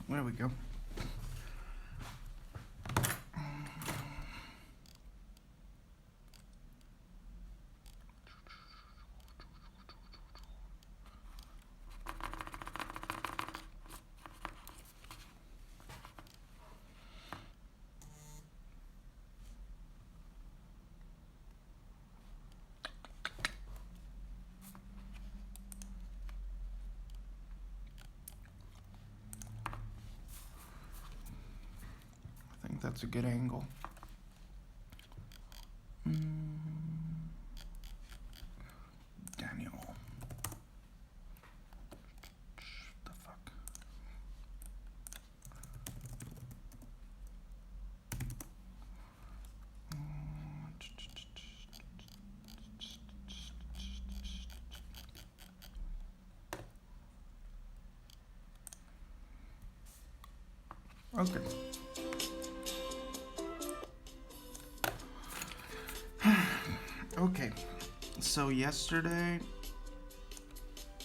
There we go. I think that's a good angle. Daniel. The fuck? Okay. Okay, so yesterday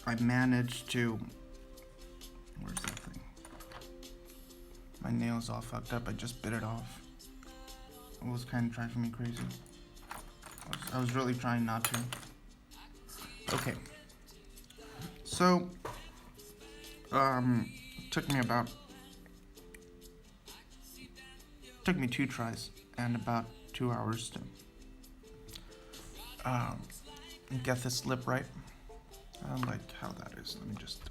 I managed to, where's that thing? My nail's all fucked up, I just bit it off. It was kind of driving me crazy. I was really trying not to. Okay, so, took me 2 tries and about 2 hours to get this lip right. I don't like how that is. Let me just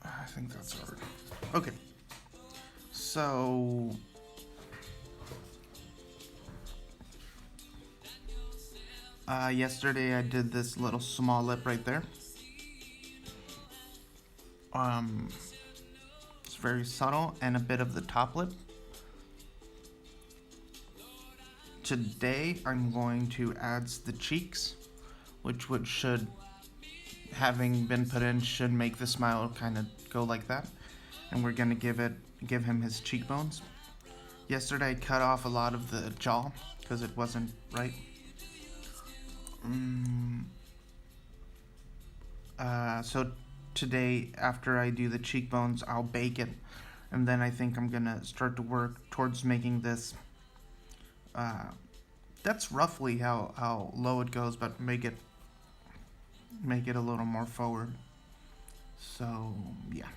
I think that's hard. Okay, so yesterday I did this little small lip right there. It's very subtle and a bit of the top lip. Today I'm going to add the cheeks, which should, having been put in, should make the smile kind of go like that. And we're gonna give him his cheekbones. Yesterday I cut off a lot of the jaw because it wasn't right. So today, after I do the cheekbones, I'll bake it, and then I think I'm gonna start to work towards making this. That's roughly how low it goes, but make it a little more forward. So yeah,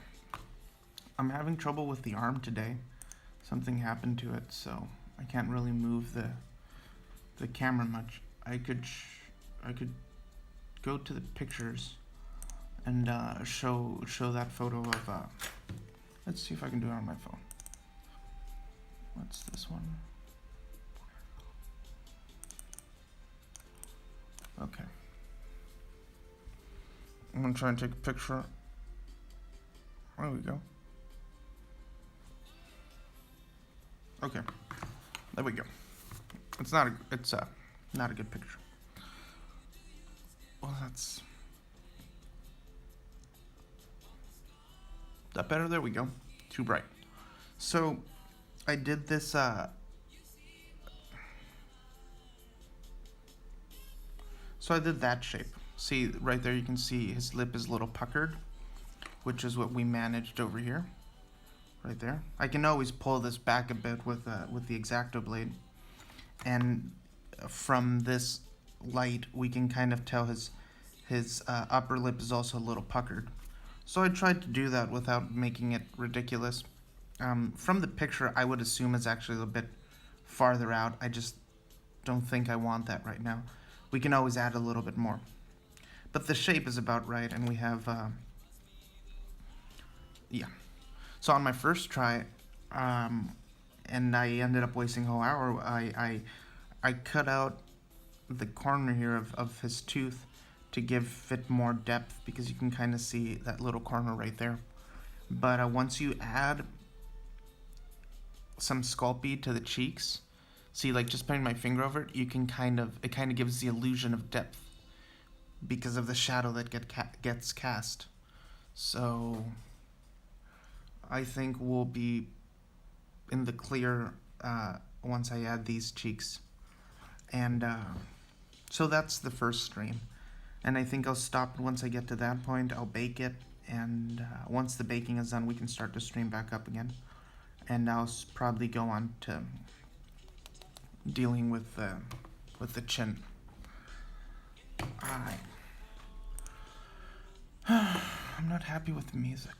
I'm having trouble with the arm today. Something happened to it, so I can't really move the camera much. I could go to the pictures and show that photo of let's see if I can do it on my phone. What's this one? Okay. I'm gonna try and take a picture. There we go. Okay. There we go. It's not a good picture. Well, that's that better? There we go. Too bright. So I did this so I did that shape. See right there, you can see his lip is a little puckered, which is what we managed over here. Right there. I can always pull this back a bit with the X-Acto blade, and from this light we can kind of tell his upper lip is also a little puckered. So I tried to do that without making it ridiculous. From the picture, I would assume it's actually a bit farther out. I just don't think I want that right now. We can always add a little bit more. But the shape is about right, and we have, yeah. So on my first try, and I ended up wasting a whole hour, I cut out the corner here of his tooth to give it more depth, because you can kind of see that little corner right there. But once you add some Sculpey to the cheeks, see, like just putting my finger over it, you can it kind of gives the illusion of depth because of the shadow that gets cast. So I think we'll be in the clear once I add these cheeks. And so that's the first stream. And I think I'll stop once I get to that point. I'll bake it, and once the baking is done, we can start to stream back up again. And I'll probably go on to dealing with the chin. I'm not happy with the music.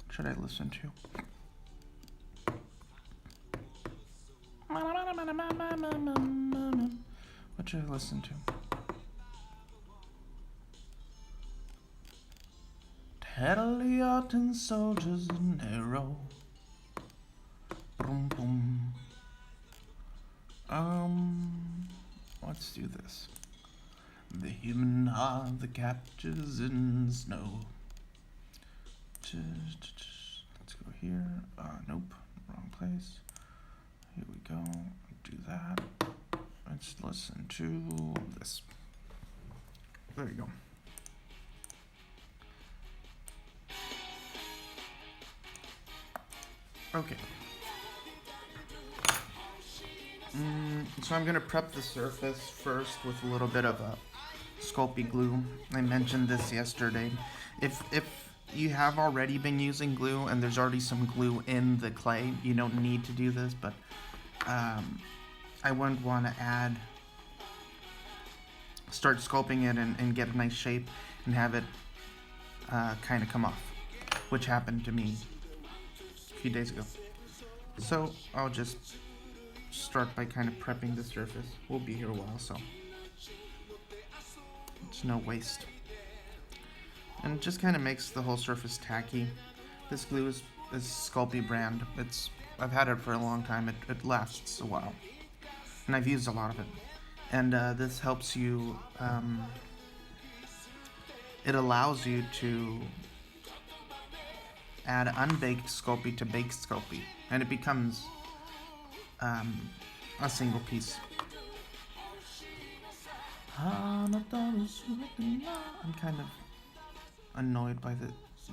Should I listen to? What should I listen to? Italian soldiers in arrow. Boom boom. Let's do this. The human are the captures in snow. Let's go here. Nope, wrong place. Here we go. Do that. Let's listen to this. There you go. Okay. So I'm gonna prep the surface first with a little bit of a SCULPEY glue. I mentioned this yesterday. If you have already been using glue and there's already some glue in the clay, you don't need to do this, but I wouldn't want to start sculpting it and get a nice shape and have it kind of come off, which happened to me a few days ago. So I'll just start by kind of prepping the surface. We'll be here a while, so it's no waste. And it just kind of makes the whole surface tacky. This glue is SCULPEY brand. I've had it for a long time. It lasts a while, and I've used a lot of it. And this helps you. It allows you to add unbaked SCULPEY to baked SCULPEY, and it becomes a single piece. I'm kind of annoyed by the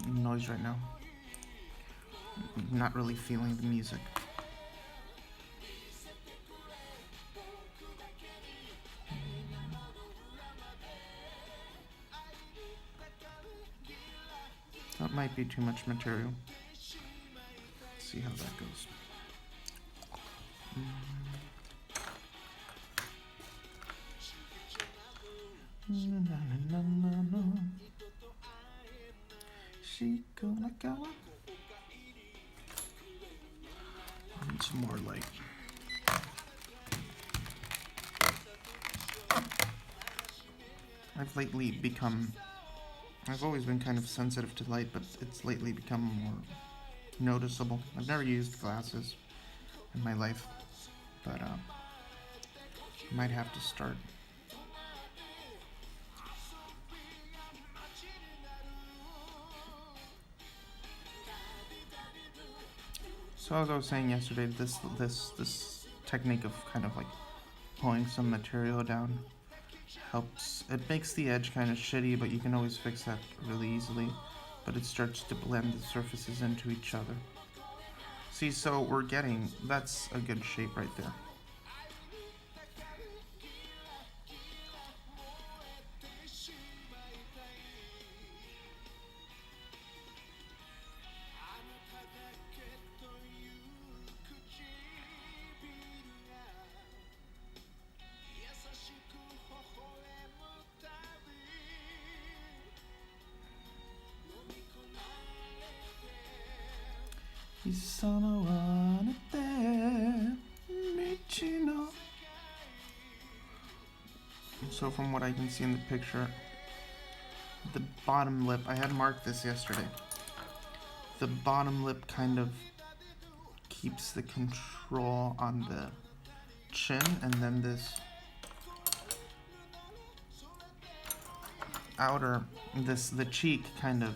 noise right now. I'm not really feeling the music. That might be too much material. Let's see how that goes. She gonna go. I need some more light. I've always been kind of sensitive to light, but it's lately become more noticeable. I've never used glasses in my life, but I might have to start. So as I was saying yesterday, this technique of kind of like pulling some material down helps. It makes the edge kind of shitty, but you can always fix that really easily. But it starts to blend the surfaces into each other. See, so that's a good shape right there. So from what I can see in the picture, the bottom lip, I had marked this yesterday. The bottom lip kind of keeps the control on the chin, and then this the cheek kind of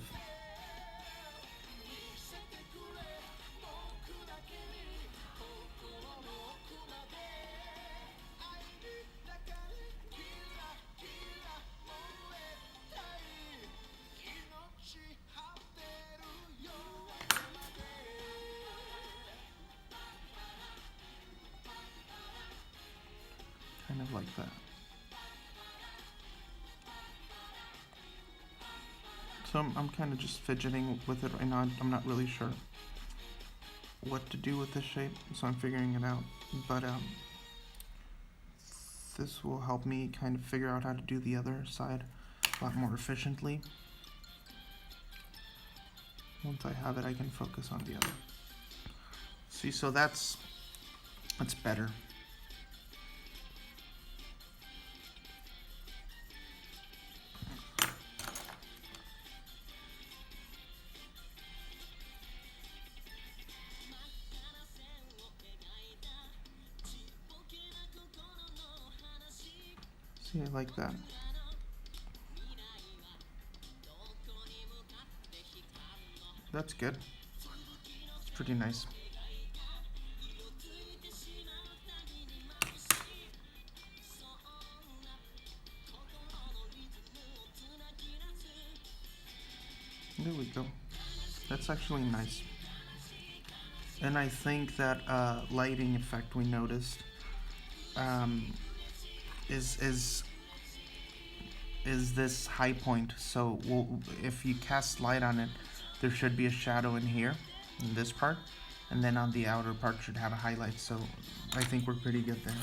kind of like that. So I'm kind of just fidgeting with it right now. I'm not really sure what to do with this shape, so I'm figuring it out. But this will help me kind of figure out how to do the other side a lot more efficiently. Once I have it, I can focus on the other. See, so that's better. See, I like that. That's good. It's pretty nice. There we go. That's actually nice. And I think that lighting effect we noticed is this high point. So if you cast light on it, there should be a shadow in here, in this part, and then on the outer part should have a highlight. So I think we're pretty good there.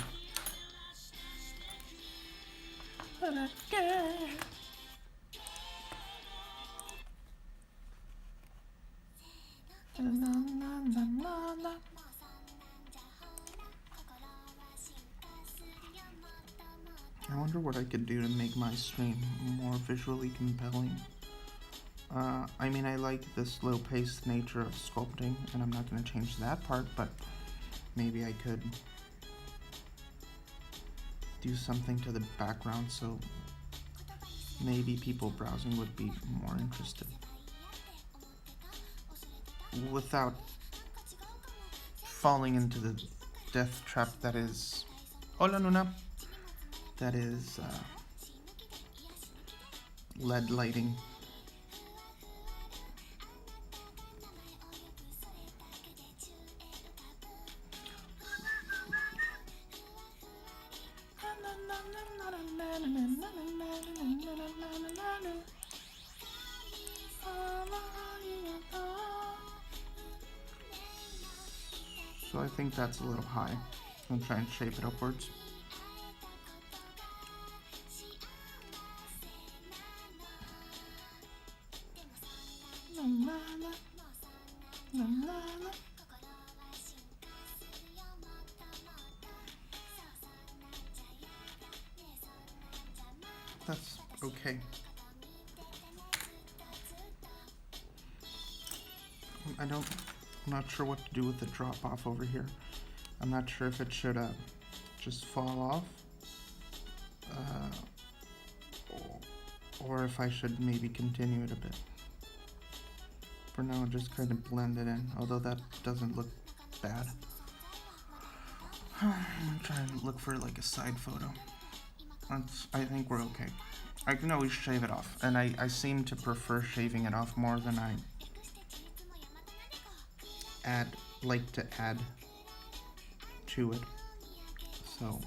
I wonder what I could do to make my stream more visually compelling. I mean, I like the slow-paced nature of sculpting, and I'm not going to change that part, but maybe I could do something to the background so maybe people browsing would be more interested. Without falling into the death trap that is... Hola, Luna! That is LED lighting. So I think that's a little high. I'm trying to shape it upwards. That's okay. I'm not sure what to do with the drop off over here. I'm not sure if it should just fall off or if I should maybe continue it a bit. For now, I'll just kind of blend it in, although that doesn't look bad. I'm trying to look for like a side photo. I think we're okay. I can always shave it off, and I seem to prefer shaving it off more than I like to add to it. So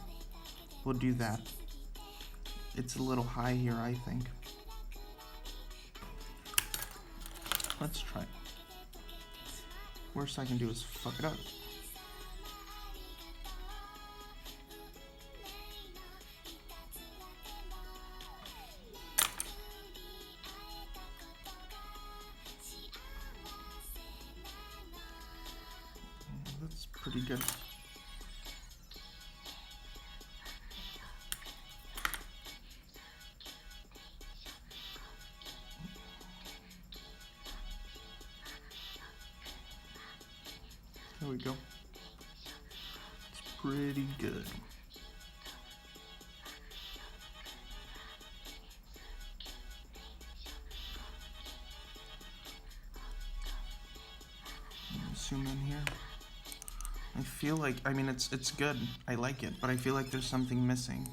we'll do that. It's a little high here, I think. Let's try it. Worst I can do is fuck it up. That's pretty good. There we go. It's pretty good. Zoom in here. I feel like, I mean, it's good. I like it, but I feel like there's something missing.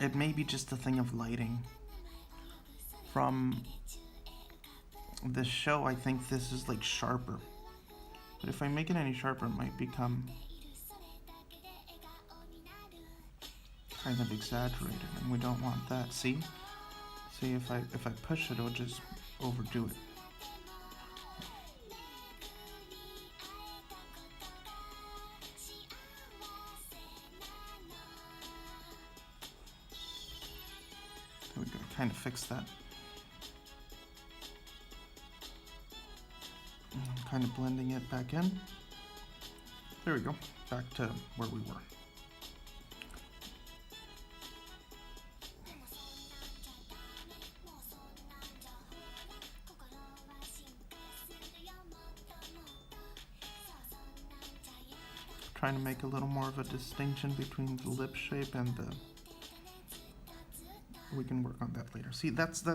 It may be just a thing of lighting. From the show, I think this is like sharper. But if I make it any sharper, it might become kind of exaggerated, and we don't want that. See, if I push it, it'll just overdo it. There we go. Kind of fix that. Kind of blending it back in. There we go. Back to where we were. Trying to make a little more of a distinction between the lip shape and the... We can work on that later. See, that's I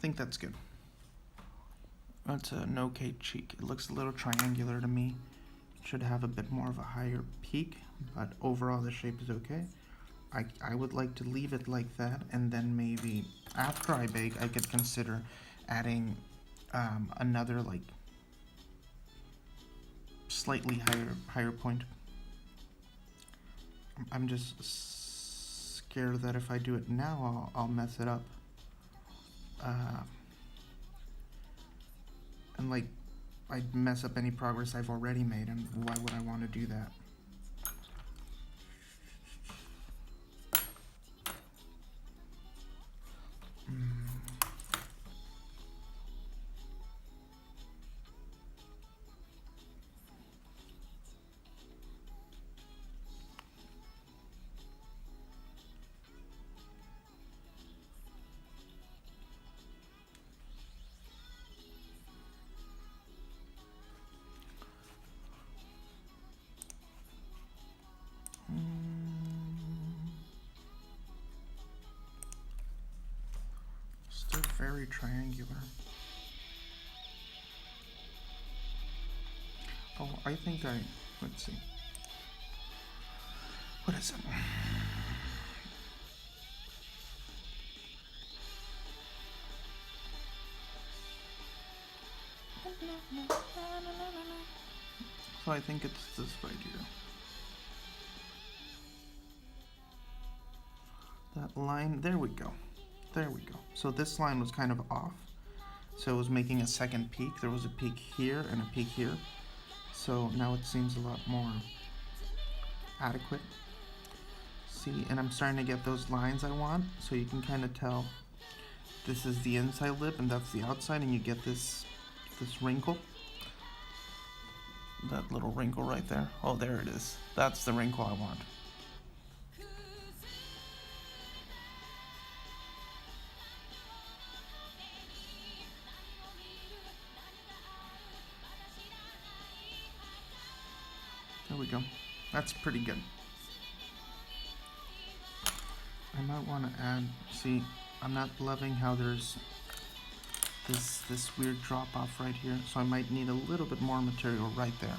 think that's good. That's an okay cheek. It looks a little triangular to me. It should have a bit more of a higher peak, but overall the shape is okay. I would like to leave it like that, and then maybe after I bake, I could consider adding another like slightly higher point. I'm just scared that if I do it now, I'll mess it up. And like, I'd mess up any progress I've already made, and why would I want to do that? Still very triangular. Oh, I think let's see. What is it? So I think it's this right here. That line, there we go. There we go. So this line was kind of off. So it was making a second peak. There was a peak here and a peak here. So now it seems a lot more adequate. See, and I'm starting to get those lines I want. So you can kind of tell this is the inside lip and that's the outside, and you get this wrinkle. That little wrinkle right there. Oh, there it is. That's the wrinkle I want. There we go. That's pretty good. I might want to add, see, I'm not loving how there's this weird drop off right here, so I might need a little bit more material right there.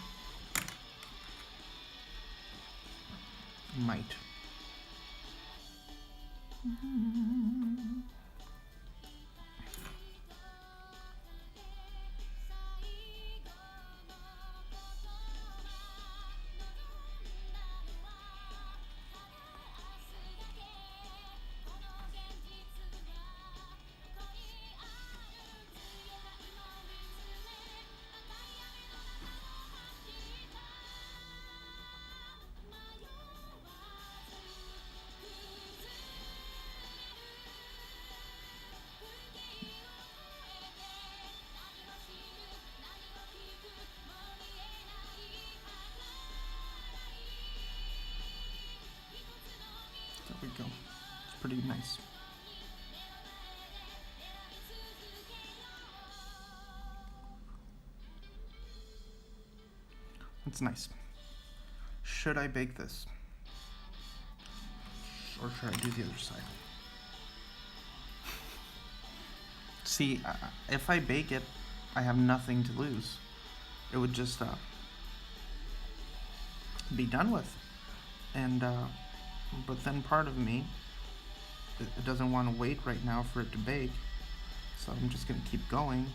Might. There we go. It's pretty nice. That's nice. Should I bake this? Or should I do the other side? See, if I bake it, I have nothing to lose. It would just be done with. And but then part of me, it doesn't want to wait right now for it to bake, so I'm just gonna keep going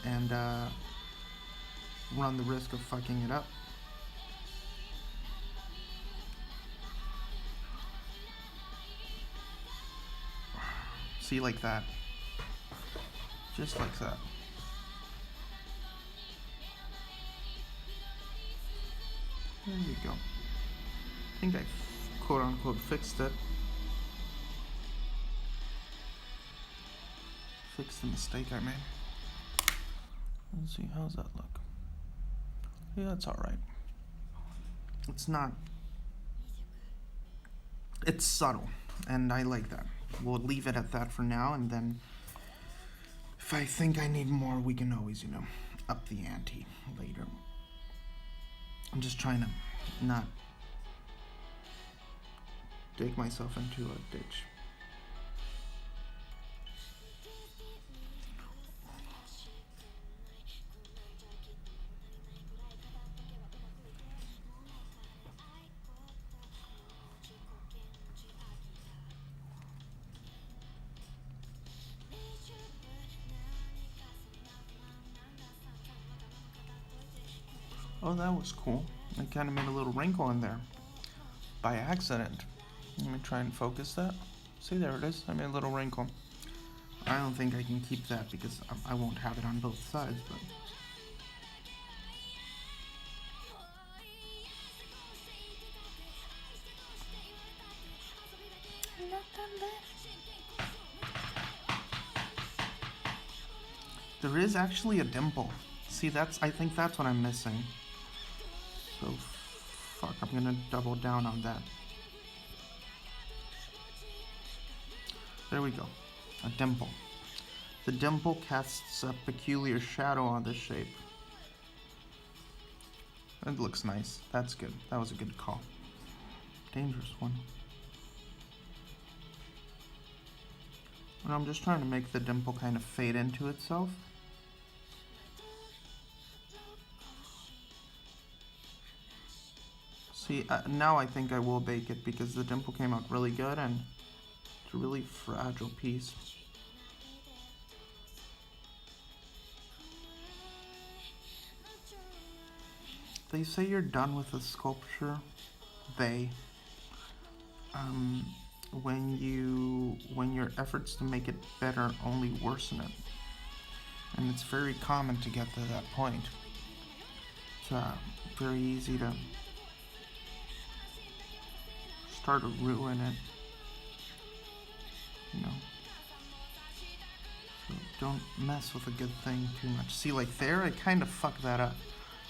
and run the risk of fucking it up. See, like that. Just like that. There you go. I think I quote-unquote fixed it. Fixed the mistake I made. Let's see, how's that look? Yeah, it's alright. It's not... It's subtle, and I like that. We'll leave it at that for now, and then if I think I need more, we can always, you know, up the ante later. I'm just trying to not dig myself into a ditch. Oh, that was cool. I kind of made a little wrinkle in there by accident. Let me try and focus that. See, there it is. I made a little wrinkle. I don't think I can keep that because I won't have it on both sides, but... There is actually a dimple. See, I think that's what I'm missing. So, fuck, I'm gonna double down on that. There we go. A dimple. The dimple casts a peculiar shadow on this shape. It looks nice. That's good. That was a good call. Dangerous one. And I'm just trying to make the dimple kind of fade into itself. See, now I think I will bake it because the dimple came out really good and it's a really fragile piece. They say you're done with a sculpture, when your efforts to make it better only worsen it. And it's very common to get to that point. It's very easy to start to ruin it, you know. So don't mess with a good thing too much. See, like there, I kind of fucked that up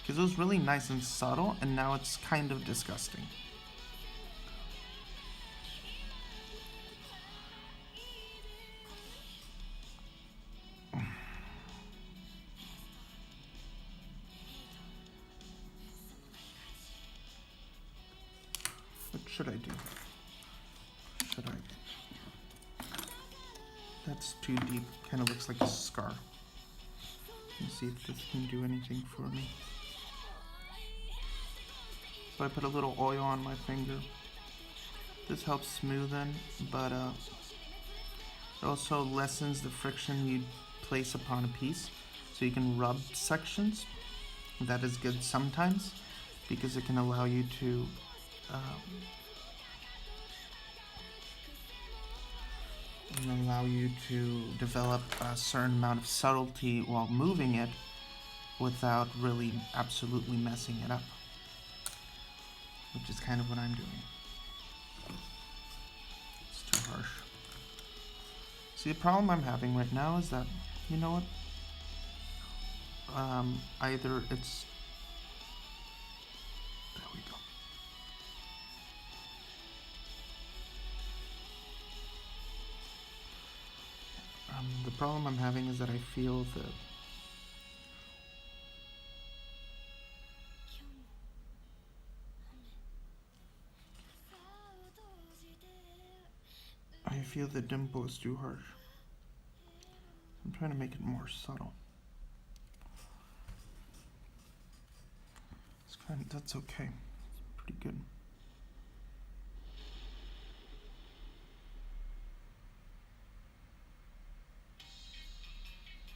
because it was really nice and subtle, and now it's kind of disgusting. What should I do? That's too deep. Kind of looks like a scar. Let's see if this can do anything for me. So I put a little oil on my finger. This helps smoothen, but it also lessens the friction you place upon a piece. So you can rub sections. That is good sometimes because it can allow you to develop a certain amount of subtlety while moving it without really absolutely messing it up, which is kind of what I'm doing. It's too harsh. See, the problem I'm having right now is that, you know what, either it's, there we go. The problem I'm having is that I feel that the dimple is too harsh. I'm trying to make it more subtle. That's okay. It's pretty good.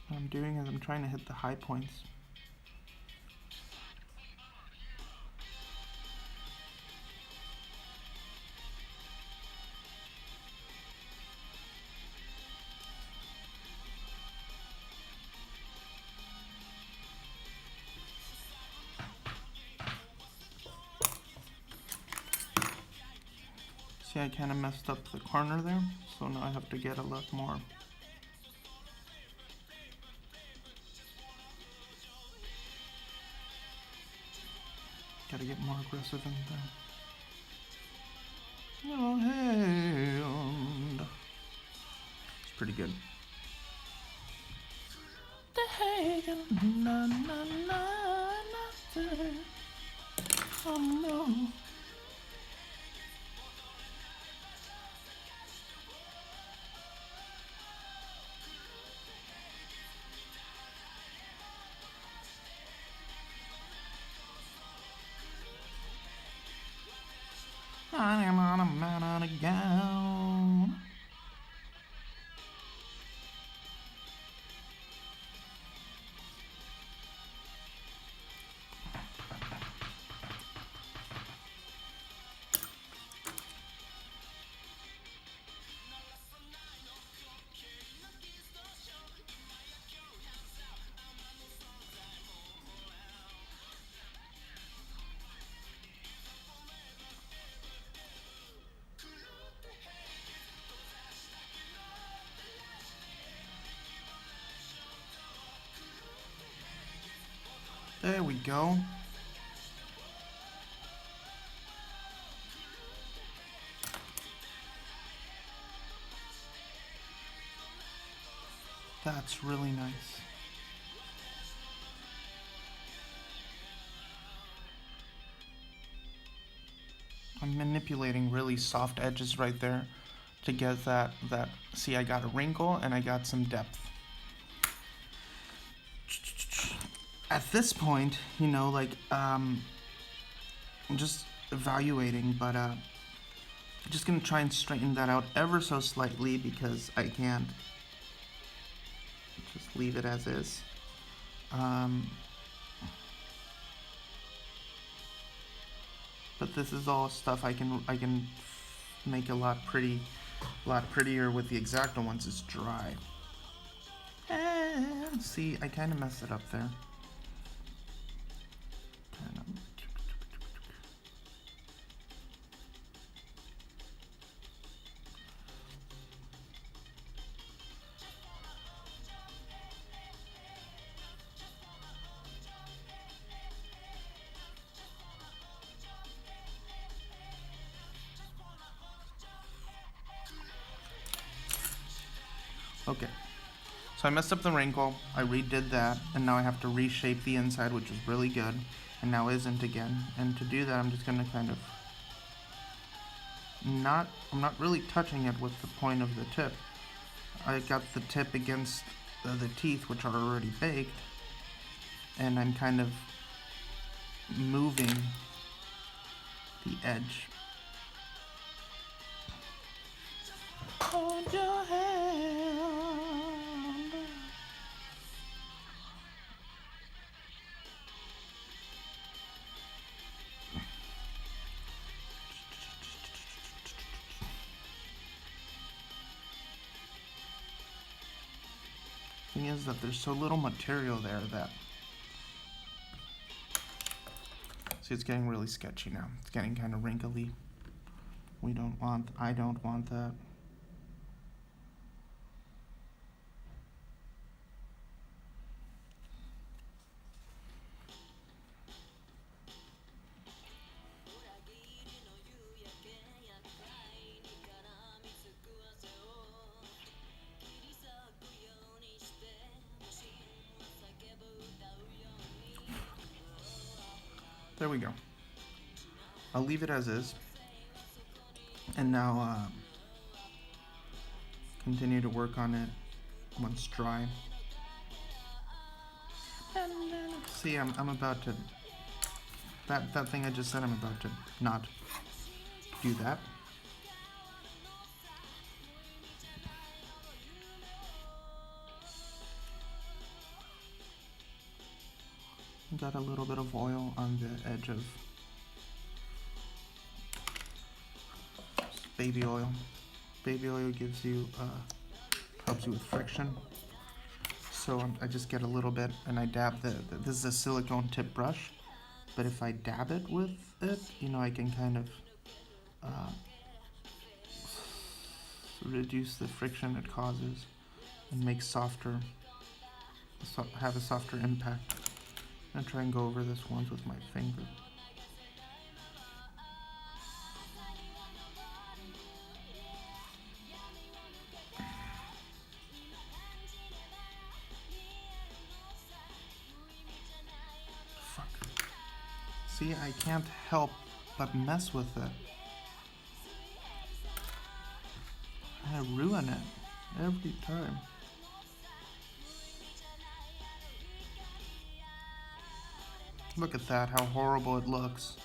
What I'm doing is I'm trying to hit the high points. See, I kind of messed up the corner there, so now I have to get a lot more. Gotta get more aggressive in there. No hand. It's pretty good. Oh no. I am on a man on a gown. There we go. That's really nice. I'm manipulating really soft edges right there to get that, see, I got a wrinkle and I got some depth. At this point, you know, like, I'm just evaluating, but I'm just gonna try and straighten that out ever so slightly because I can't just leave it as is. But this is all stuff I can make a lot prettier with the X-Acto once it's dry. And see, I kind of messed it up there. Okay, so I messed up the wrinkle, I redid that, and now I have to reshape the inside, which is really good, and now isn't again. And to do that, I'm just gonna kind of I'm not really touching it with the point of the tip. I got the tip against the teeth, which are already baked, and I'm kind of moving the edge. Hold your hand. Thing is that there's so little material there that, see, it's getting really sketchy now. It's getting kind of wrinkly. I don't want that. There we go. I'll leave it as is. And now continue to work on it once dry. See, I'm about to, that thing I just said, I'm about to not do that. Got a little bit of oil on the edge of baby oil. Baby oil gives you, helps you with friction. So I just get a little bit and I dab this is a silicone tip brush, but if I dab it with it, you know, I can kind of reduce the friction it causes and make softer, have a softer impact. I'm gonna try and go over this once with my finger. Fuck. See, I can't help but mess with it. I ruin it every time. Look at that, how horrible it looks.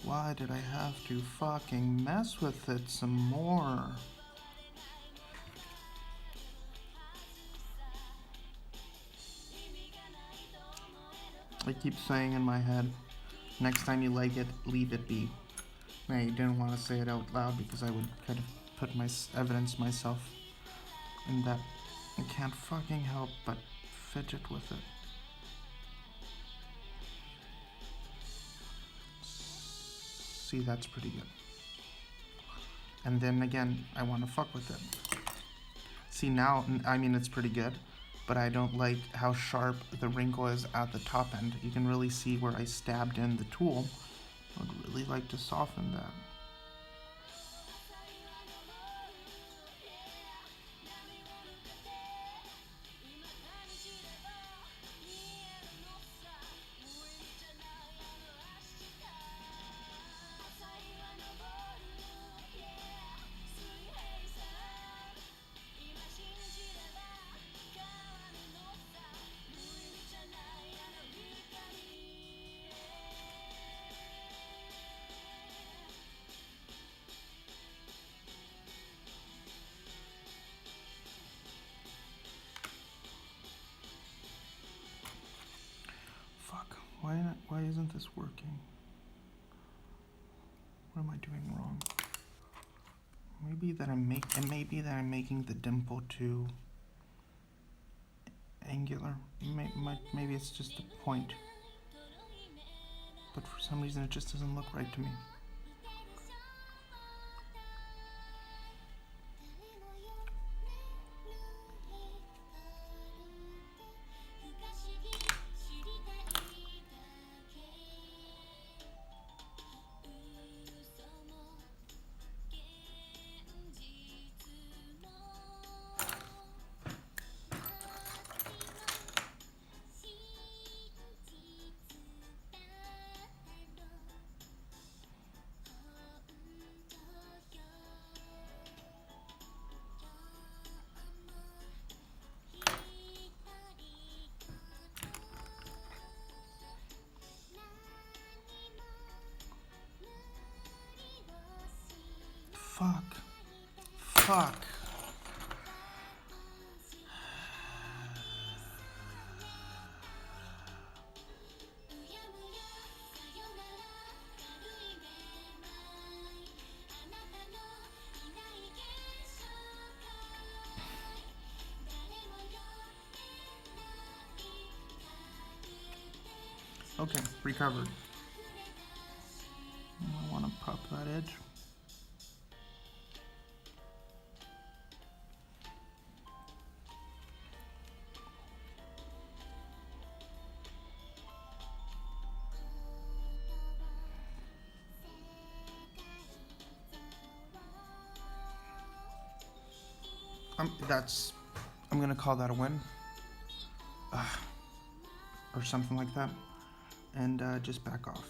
Why did I have to fucking mess with it some more? I keep saying in my head, next time you like it, leave it be. I didn't want to say it out loud because I would kind of put my evidence myself in that I can't fucking help but fidget with it. See, that's pretty good. And then again, I want to fuck with it. See, now, I mean, it's pretty good, but I don't like how sharp the wrinkle is at the top end. You can really see where I stabbed in the tool. I would really like to soften that. Why isn't this working? What am I doing wrong? Maybe that I'm making the dimple too angular. Maybe it's just the point. But for some reason it just doesn't look right to me. Fuck. Okay, recovered. I want to pop that edge. I'm gonna call that a win. Or something like that. And just back off.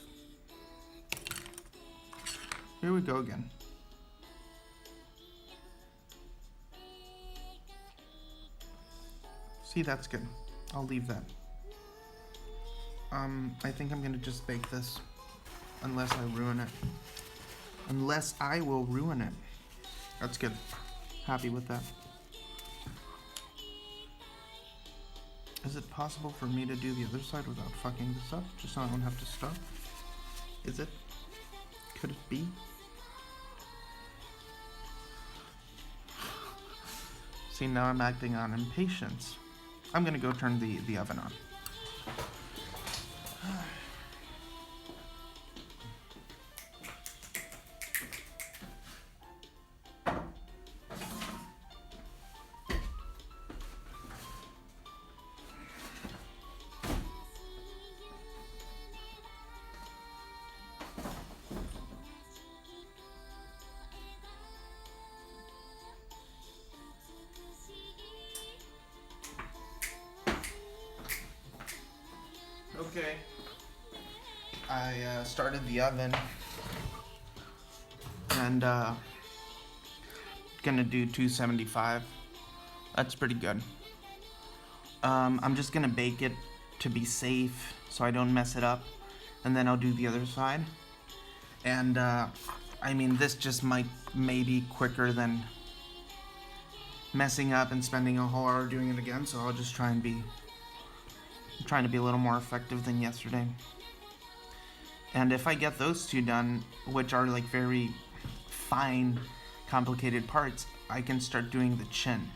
Here we go again. See, that's good. I'll leave that. I think I'm gonna just bake this. Unless I ruin it. Unless I will ruin it. That's good. Happy with that. Is it possible for me to do the other side without fucking this up? Just so I don't have to stop? Is it? Could it be? See, now I'm acting on impatience. I'm gonna go turn the oven on. I started the oven and gonna do 275. That's pretty good. I'm just gonna bake it to be safe so I don't mess it up, and then I'll do the other side. And I mean, this just might maybe quicker than messing up and spending a whole hour doing it again, so I'll just trying to be a little more effective than yesterday. And if I get those two done, which are like very fine, complicated parts, I can start doing the chin.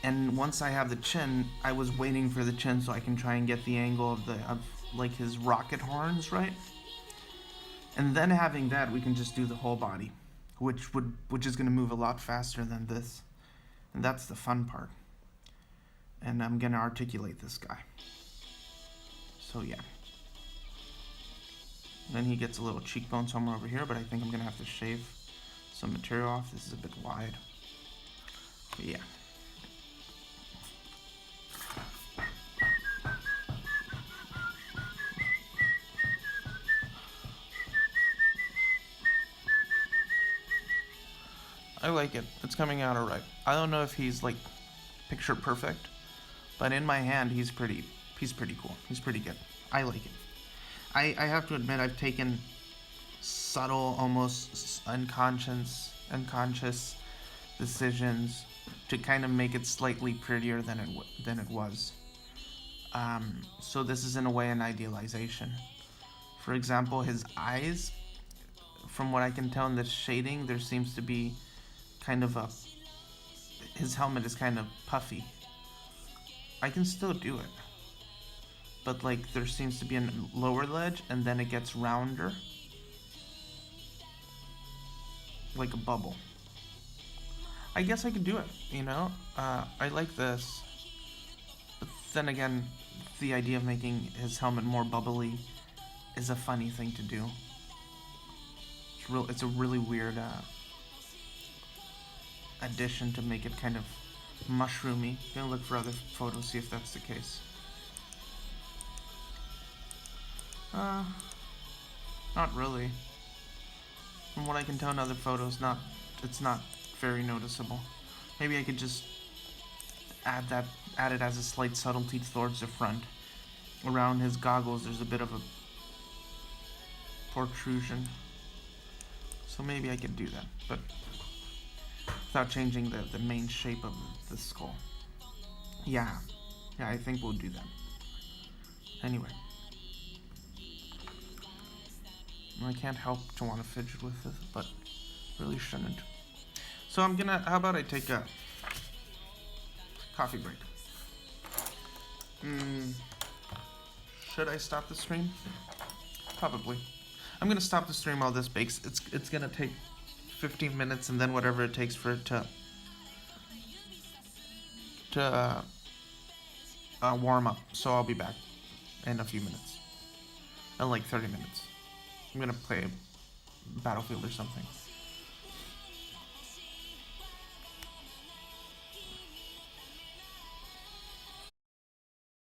And once I have the chin, I was waiting for the chin so I can try and get the angle of like his rocket horns right. And then having that, we can just do the whole body, which is going to move a lot faster than this. And that's the fun part. And I'm going to articulate this guy. So yeah. Then he gets a little cheekbone somewhere over here, but I think I'm going to have to shave some material off. This is a bit wide. But yeah. I like it. It's coming out alright. I don't know if he's like picture perfect, but in my hand he's pretty cool. He's pretty good. I like it. I have to admit I've taken subtle, almost unconscious decisions to kind of make it slightly prettier than it was. So this is in a way an idealization. For example, his eyes, from what I can tell in this shading, there seems to be kind of his helmet is kind of puffy. I can still do it, but like there seems to be a lower ledge and then it gets rounder, like a bubble. I guess I could do it, you know. I like this, but then again, the idea of making his helmet more bubbly is a funny thing to do. It's a really weird addition to make it kind of mushroomy. Gonna look for other photos, see if that's the case. Not really. From what I can tell in other photos, it's not very noticeable. Maybe I could just add it as a slight subtlety towards the front. Around his goggles, there's a bit of a protrusion. So maybe I could do that, but without changing the main shape of the skull. Yeah, I think we'll do that. Anyway. I can't help to want to fidget with this, but really shouldn't. So how about I take a coffee break? Should I stop the stream? Probably. I'm gonna stop the stream while this bakes. It's gonna take 15 minutes and then whatever it takes for it to warm up. So I'll be back in a few minutes. In like 30 minutes. I'm gonna play Battlefield or something.